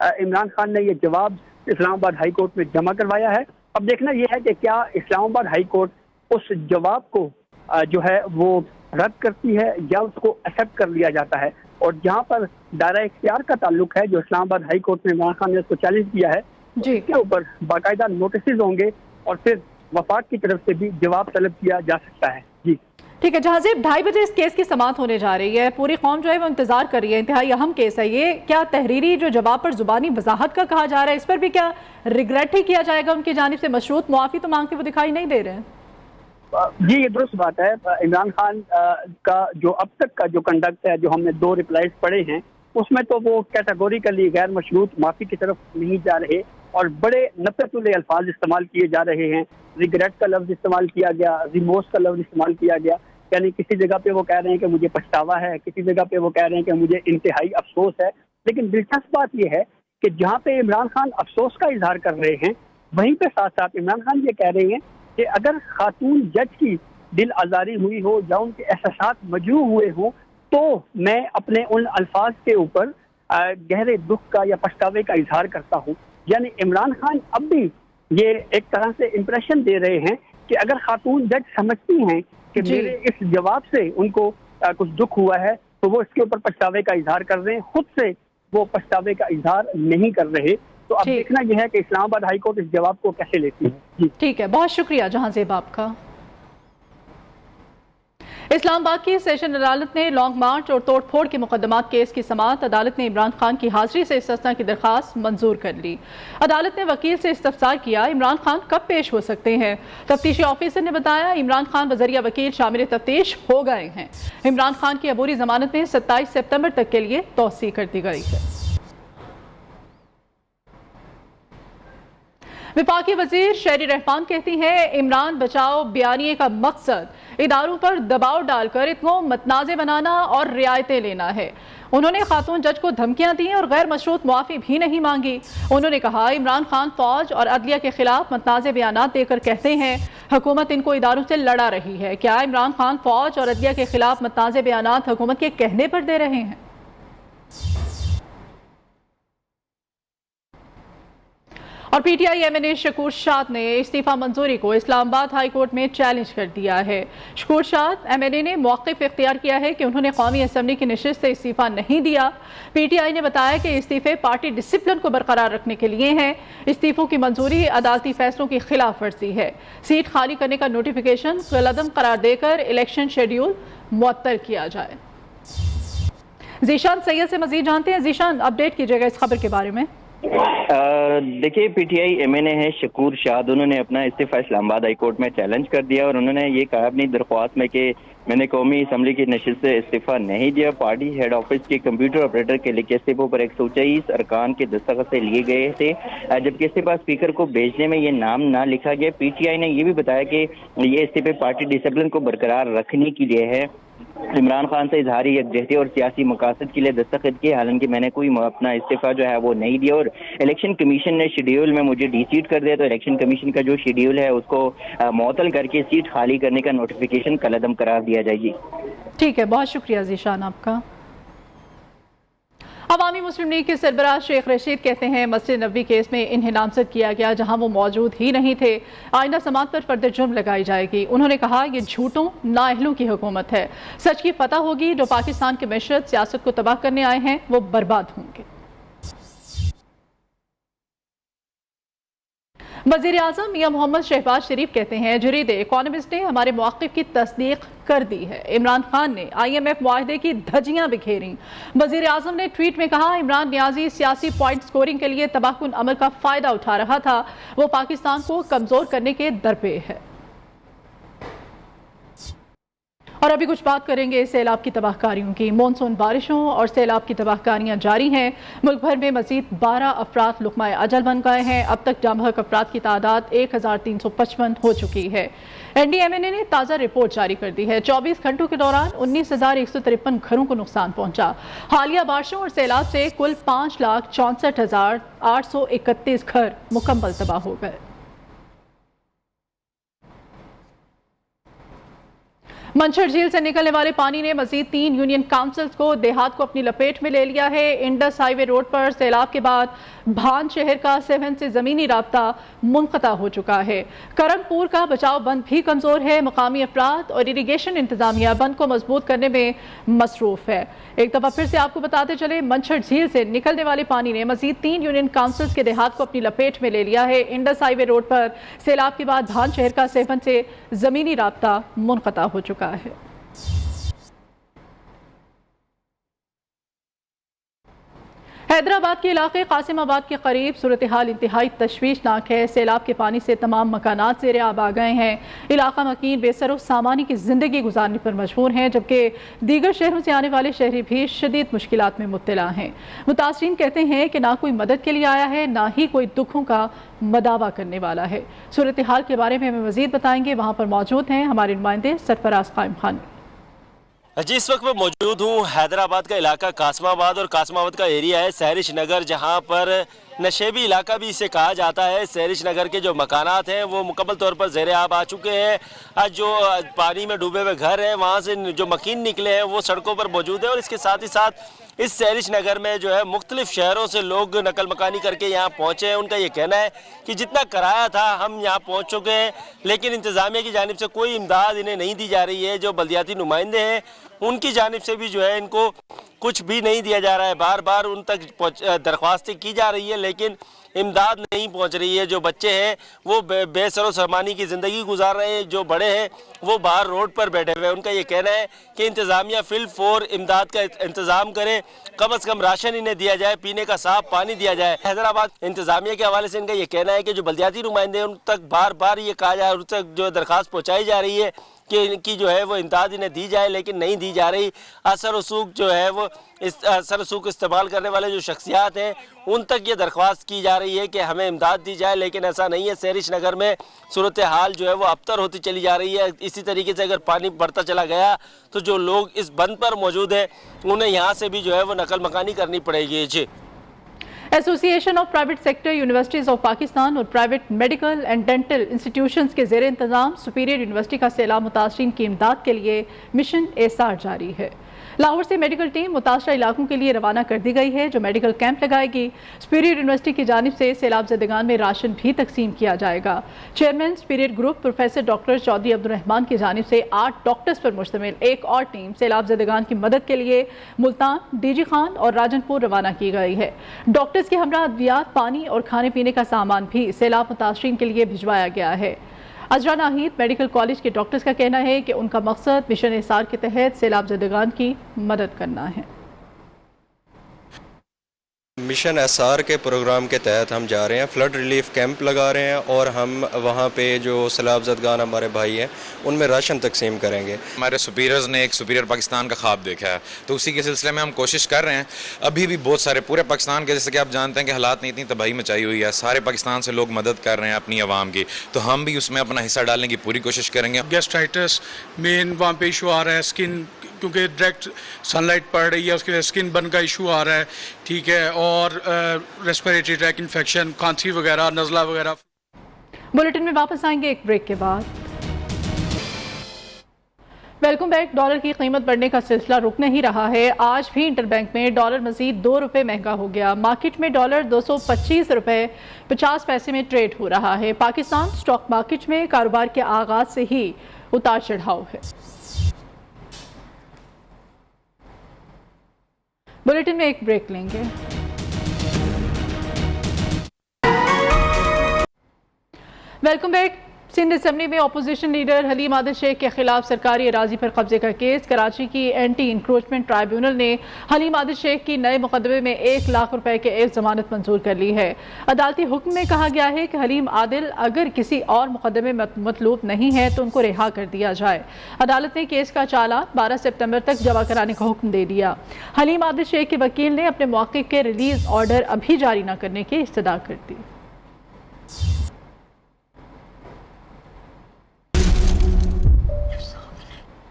عمران خان نے یہ جواب اسلام آباد ہائی کورٹ میں جمع کروایا ہے۔ اب دیکھنا یہ ہے کہ کیا اسلام آباد ہائی کورٹ اس جواب کو جو ہے وہ رد کرتی ہے یا اس کو ایکسیپٹ کر لیا جاتا ہے، اور جہاں پر دائرہ اختیار کا تعلق ہے جو اسلام آباد ہائی کورٹ میں عمران خان نے اس کو چیلنج کیا ہے جی اس کے اوپر باقاعدہ نوٹسز ہوں گے اور پھر وفاق کی طرف سے بھی جواب طلب کیا جا سکتا ہے۔ جی ٹھیک ہے جہاں زیب 2:30 بجے اس کیس کی سماعت ہونے جا رہی ہے، پوری قوم جو ہے وہ انتظار کر رہی ہے، انتہائی اہم کیس ہے یہ، کیا تحریری جو جواب پر زبانی وضاحت کا کہا جا رہا ہے اس پر بھی کیا ریگریٹ ہی کیا جائے گا؟ ان کی جانب سے مشروط معافی تو مانگتے وہ دکھائی نہیں دے رہے ہیں۔ جی یہ درست بات ہے، عمران خان کا جو اب تک کا جو کنڈکٹ ہے، جو ہم نے 2 ریپلائز پڑھے ہیں اس میں تو وہ کیٹیگوریکلی غیر مشروط معافی کی طرف نہیں جا رہے اور بڑے نفرت الفاظ استعمال کیے جا رہے ہیں۔ ریگریٹ کا لفظ استعمال کیا گیا، ریمورس کا لفظ استعمال کیا گیا، یعنی کسی جگہ پہ وہ کہہ رہے ہیں کہ مجھے پچھتاوا ہے، کسی جگہ پہ وہ کہہ رہے ہیں کہ مجھے انتہائی افسوس ہے۔ لیکن دلچسپ بات یہ ہے کہ جہاں پہ عمران خان افسوس کا اظہار کر رہے ہیں وہیں پہ ساتھ ساتھ عمران خان یہ کہہ رہے ہیں کہ اگر خاتون جج کی دل آزاری ہوئی ہو یا ان کے احساسات مجروح ہوئے ہوں تو میں اپنے ان الفاظ کے اوپر گہرے دکھ کا یا پچھتاوے کا اظہار کرتا ہوں۔ یعنی عمران خان اب بھی یہ ایک طرح سے امپریشن دے رہے ہیں کہ اگر خاتون جج سمجھتی ہیں کہ میرے اس جواب سے ان کو کچھ دکھ ہوا ہے تو وہ اس کے اوپر پچھتاوے کا اظہار کر رہے ہیں، خود سے وہ پچھتاوے کا اظہار نہیں کر رہے۔ تو اب دیکھنا یہ ہے کہ اسلام آباد ہائی کورٹ اس جواب کو کیسے لیتی ہے۔ جی ٹھیک ہے، بہت شکریہ جہاں زیب آپ کا۔ اسلام آباد کی سیشن عدالت نے لانگ مارچ اور توڑ پھوڑ کے مقدمات کیس کی سماعت عدالت نے عمران خان کی حاضری سے استثناء کی درخواست منظور کر لی۔ عدالت نے وکیل سے استفسار کیا عمران خان کب پیش ہو سکتے ہیں؟ تفتیشی آفیسر نے بتایا عمران خان بذریعہ وکیل شامل تفتیش ہو گئے ہیں۔ عمران خان کی عبوری ضمانت میں 27 سپتمبر تک کے لیے توسیع کر دی گئی ہے۔ وفاقی وزیر شہری رحمان کہتی ہیں عمران بچاؤ بیانیے کا مقصد اداروں پر دباؤ ڈال کر اتنوں متنازع بنانا اور رعایتیں لینا ہے۔ انہوں نے خاتون جج کو دھمکیاں دیں اور غیر مشروط معافی بھی نہیں مانگی۔ انہوں نے کہا عمران خان فوج اور عدلیہ کے خلاف متنازع بیانات دے کر کہتے ہیں حکومت ان کو اداروں سے لڑا رہی ہے۔ کیا عمران خان فوج اور عدلیہ کے خلاف متنازع بیانات حکومت کے کہنے پر دے رہے ہیں؟ اور P T I M N A Shakoor Shad نے استعفیٰ منظوری کو اسلام آباد ہائی کورٹ میں چیلنج کر دیا ہے۔ شکور شاد ایم این اے نے موقف اختیار کیا ہے کہ انہوں نے قومی اسمبلی کی نشست سے استعفیٰ نہیں دیا۔ پی ٹی آئی نے بتایا کہ استعفے پارٹی ڈسپلن کو برقرار رکھنے کے لیے ہیں۔ استعفوں کی منظوری عدالتی فیصلوں کی خلاف ورزی ہے۔ سیٹ خالی کرنے کا نوٹیفیکیشن کالعدم قرار دے کر الیکشن شیڈیول معطل کیا جائے۔ ذیشان سید سے مزید جانتے ہیں۔ ذیشان اپڈیٹ کیجیے گا اس خبر کے بارے میں۔ دیکھیے P T I M N A ہے شکور شاد، انہوں نے اپنا استعفیٰ اسلام آباد ہائی کورٹ میں چیلنج کر دیا اور انہوں نے یہ کہا اپنی درخواست میں کہ میں نے قومی اسمبلی کی نشست سے استعفیٰ نہیں دیا۔ پارٹی ہیڈ آفس کے کمپیوٹر آپریٹر کے لکھے استعفوں پر 124 ارکان کے دستخط سے لیے گئے تھے، جبکہ استعفیٰ اسپیکر کو بھیجنے میں یہ نام نہ لکھا گیا۔ پی ٹی آئی نے یہ بھی بتایا کہ یہ استعفے پارٹی ڈسپلن کو برقرار رکھنے کے لیے ہے۔ عمران خان سے اظہاری یکجہتی اور سیاسی مقاصد کے لیے دستخط کیے، حالانکہ میں نے کوئی اپنا استعفیٰ جو ہے وہ نہیں دیا، اور الیکشن کمیشن نے شیڈیول میں مجھے ڈی سیٹ کر دیا، تو الیکشن کمیشن کا جو شیڈیول ہے اس کو معطل کر کے سیٹ خالی کرنے کا نوٹیفیکیشن کالعدم قرار دیا جائے گی۔ ٹھیک ہے، بہت شکریہ ذیشان آپ کا۔ عوامی مسلم لیگ کے سربراہ شیخ رشید کہتے ہیں مسجد نبوی کیس میں انہیں نامزد کیا گیا جہاں وہ موجود ہی نہیں تھے، آئندہ سماعت پر فرد جرم لگائی جائے گی۔ انہوں نے کہا یہ جھوٹوں نااہلوں کی حکومت ہے، سچ کی فتح ہوگی، جو پاکستان کے معیشت سیاست کو تباہ کرنے آئے ہیں وہ برباد ہوں گے۔ وزیر اعظم میاں محمد شہباز شریف کہتے ہیں جرید اکانومسٹ نے ہمارے موقف کی تصدیق کر دی ہے، عمران خان نے آئی ایم ایف معاہدے کی دھجیاں بکھیریں۔ وزیر اعظم نے ٹویٹ میں کہا عمران نیازی سیاسی پوائنٹ سکورنگ کے لیے تباہ کن عمل کا فائدہ اٹھا رہا تھا، وہ پاکستان کو کمزور کرنے کے درپے ہے۔ اور ابھی کچھ بات کریں گے سیلاب کی تباہ کاریوں کی۔ مونسون بارشوں اور سیلاب کی تباہ کاریاں جاری ہیں، ملک بھر میں مزید 12 افراد لقمہ اجل بن گئے ہیں، اب تک جاں بحق افراد کی تعداد 1355 ہو چکی ہے۔ این ڈی ایم این اے نے تازہ رپورٹ جاری کر دی ہے، 24 گھنٹوں کے دوران 19,153 گھروں کو نقصان پہنچا۔ حالیہ بارشوں اور سیلاب سے کل 5,64,831 گھر مکمل تباہ ہو گئے۔ منچھر جھیل سے نکلنے والے پانی نے مزید 3 یونین کاؤنسلز کو دیہات کو اپنی لپیٹ میں لے لیا ہے۔ انڈس ہائی وے روڈ پر سیلاب کے بعد بھان شہر کا 7 سے زمینی رابطہ منقطع ہو چکا ہے۔ کرم پور کا بچاؤ بند بھی کمزور ہے۔ مقامی افراد اور اریگیشن انتظامیہ بند کو مضبوط کرنے میں مصروف ہے۔ ایک دفعہ پھر سے آپ کو بتاتے چلے، منچھر جھیل سے نکلنے والے پانی نے مزید 3 یونین کاؤنسلز کے دیہات کو اپنی لپیٹ میں لے لیا ہے۔ انڈس ہائی وے روڈ پر سیلاب کے بعد بھان شہر کا 7 سے زمینی رابطہ منقطع ہو چکا ہے۔ حیدرآباد کے علاقے قاسم آباد کے قریب صورتحال انتہائی تشویشناک ہے۔ سیلاب کے پانی سے تمام مکانات زیر آب آ گئے ہیں۔ علاقہ مکین بے سر و سامانی کی زندگی گزارنے پر مجبور ہیں، جبکہ دیگر شہروں سے آنے والے شہری بھی شدید مشکلات میں مبتلا ہیں۔ متاثرین کہتے ہیں کہ نہ کوئی مدد کے لیے آیا ہے، نہ ہی کوئی دکھوں کا مداوع کرنے والا ہے۔ صورتحال کے بارے میں ہمیں مزید بتائیں گے، وہاں پر موجود ہیں ہمارے نمائندے سرفراز قائم خان۔ جی، اس وقت میں موجود ہوں حیدرآباد کا علاقہ قاسم آباد، اور قاسم آباد کا ایریا ہے سہرش نگر، جہاں پر نشیبی علاقہ بھی اسے کہا جاتا ہے۔ سہرش نگر کے جو مکانات ہیں وہ مکمل طور پر زیر آب آ چکے ہیں۔ جو پانی میں ڈوبے ہوئے گھر ہیں، وہاں سے جو مکین نکلے ہیں وہ سڑکوں پر موجود ہیں، اور اس کے ساتھ ہی ساتھ اس سہرش نگر میں جو ہے مختلف شہروں سے لوگ نقل مکانی کر کے یہاں پہنچے ہیں۔ ان کا یہ کہنا ہے کہ جتنا کرایہ تھا ہم یہاں پہنچ چکے ہیں، لیکن انتظامیہ کی جانب سے کوئی امداد انہیں نہیں دی جا رہی ہے۔ جو بلدیاتی نمائندے ہیں ان کی جانب سے بھی جو ہے ان کو کچھ بھی نہیں دیا جا رہا ہے۔ بار بار ان تک درخواستیں کی جا رہی ہے، لیکن امداد نہیں پہنچ رہی ہے۔ جو بچے ہیں وہ بے سر و سامانی کی زندگی گزار رہے ہیں، جو بڑے ہیں وہ باہر روڈ پر بیٹھے ہوئے ہیں۔ ان کا یہ کہنا ہے کہ انتظامیہ فی الفور امداد کا انتظام کرے، کم از کم راشن انہیں دیا جائے، پینے کا صاف پانی دیا جائے۔ حیدرآباد انتظامیہ کے حوالے سے ان کا یہ کہنا ہے کہ جو بلدیاتی نمائندے ہیں ان تک بار بار یہ کہا جائے، ان تک جو درخواست پہنچائی جا رہی ہے کہ ان کی جو ہے وہ امداد انہیں دی جائے، لیکن نہیں دی جا رہی۔ اثر رسوخ جو ہے وہ اثر رسوخ استعمال کرنے والے جو شخصیات ہیں ان تک یہ درخواست کی جا رہی ہے کہ ہمیں امداد دی جائے، لیکن ایسا نہیں ہے۔ سہرش نگر میں صورتحال جو ہے وہ ابتر ہوتی چلی جا رہی ہے۔ اسی طریقے سے اگر پانی بڑھتا چلا گیا تو جو لوگ اس بند پر موجود ہیں انہیں یہاں سے بھی جو ہے وہ نقل مکانی کرنی پڑے گی۔ جی، association of private sector universities of Pakistan اور private medical and dental institutions کے زیر انتظام سپیریئر یونیورسٹی کا سیلاب متاثرین کی امداد کے لیے مشن ایسار جاری ہے۔ لاہور سے میڈیکل ٹیم متاثرہ علاقوں کے لیے روانہ کر دی گئی ہے، جو میڈیکل کیمپ لگائے گی۔ سپیریئر یونیورسٹی کی جانب سے سیلاب زدگان میں راشن بھی تقسیم کیا جائے گا۔ Chairman superior group professor doctor Chaudhry Abdul Rahman کی جانب سے 8 ڈاکٹرز پر مشتمل ایک اور ٹیم سیلاب زدگان کی مدد کے لیے ملتان، ڈی جی خان اور راجن پور روانہ کی گئی ہے۔ ڈاکٹرز کے ہمراہ ادویات، پانی اور کھانے پینے کا سامان بھی سیلاب متاثرین کے لیے بھجوایا گیا ہے۔ عزرا ناہید میڈیکل کالج کے ڈاکٹرز کا کہنا ہے کہ ان کا مقصد مشن ایسار کے تحت سیلاب زدگان کی مدد کرنا ہے۔ مشن ایسار کے پروگرام کے تحت ہم جا رہے ہیں، فلڈ ریلیف کیمپ لگا رہے ہیں، اور ہم وہاں پہ جو سیلاب زدگان ہمارے بھائی ہیں ان میں راشن تقسیم کریں گے۔ ہمارے سپیریئرز نے ایک سپیریئر پاکستان کا خواب دیکھا ہے، تو اسی کے سلسلے میں ہم کوشش کر رہے ہیں۔ ابھی بھی بہت سارے پورے پاکستان کے، جیسے کہ آپ جانتے ہیں کہ حالات نے اتنی تباہی مچائی ہوئی ہے، سارے پاکستان سے لوگ مدد کر رہے ہیں اپنی عوام کی، تو ہم بھی اس میں اپنا حصہ ڈالنے کی پوری کوشش کریں گے۔ گیسٹرائٹس مین وہاں پہ ایشو آ رہا ہے، اسکن کیونکہ ڈائریکٹ سن لائٹ پڑ رہی ہے اس کے لیے اسکن برن کا ایشو آ رہا ہے، ٹھیک ہے، اور ریسپیریٹری ٹریک انفیکشن، کھانسی وغیرہ، نزلہ وغیرہ۔ بلیٹن میں واپس آئیں گے ایک بریک کے بعد۔ Welcome back. ڈالر کی قیمت بڑھنے کا سلسلہ رک نہیں رہا ہے۔ آج بھی انٹر بینک میں ڈالر مزید 2 روپے مہنگا ہو گیا۔ مارکیٹ میں ڈالر 225 روپے 50 پیسے میں ٹریڈ ہو رہا ہے۔ پاکستان سٹاک مارکیٹ میں کاروبار کے آغاز سے ہی اتار چڑھاؤ ہے۔ بلیٹن میں ایک بریک لیں گے۔ Welcome back. سندھ اسمبلی میں اپوزیشن لیڈر حلیم عادل شیخ کے خلاف سرکاری اراضی پر قبضے کا کیس۔ کراچی کی اینٹی انکروچمنٹ ٹرائیبیونل نے حلیم عادل شیخ کی نئے مقدمے میں 1 لاکھ روپے کے عوض ضمانت منظور کر لی ہے۔ عدالتی حکم میں کہا گیا ہے کہ حلیم عادل اگر کسی اور مقدمے میں مطلوب نہیں ہے تو ان کو رہا کر دیا جائے۔ عدالت نے کیس کا چالان 12 سپتمبر تک جمع کرانے کا حکم دے دیا۔ حلیم عادل شیخ کے وکیل نے اپنے موقف کے ریلیز آرڈر ابھی جاری نہ کرنے کی استدعا کر دی۔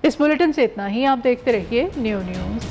اس بلیٹن سے اتنا ہی، آپ دیکھتے رہیے نیو نیوز۔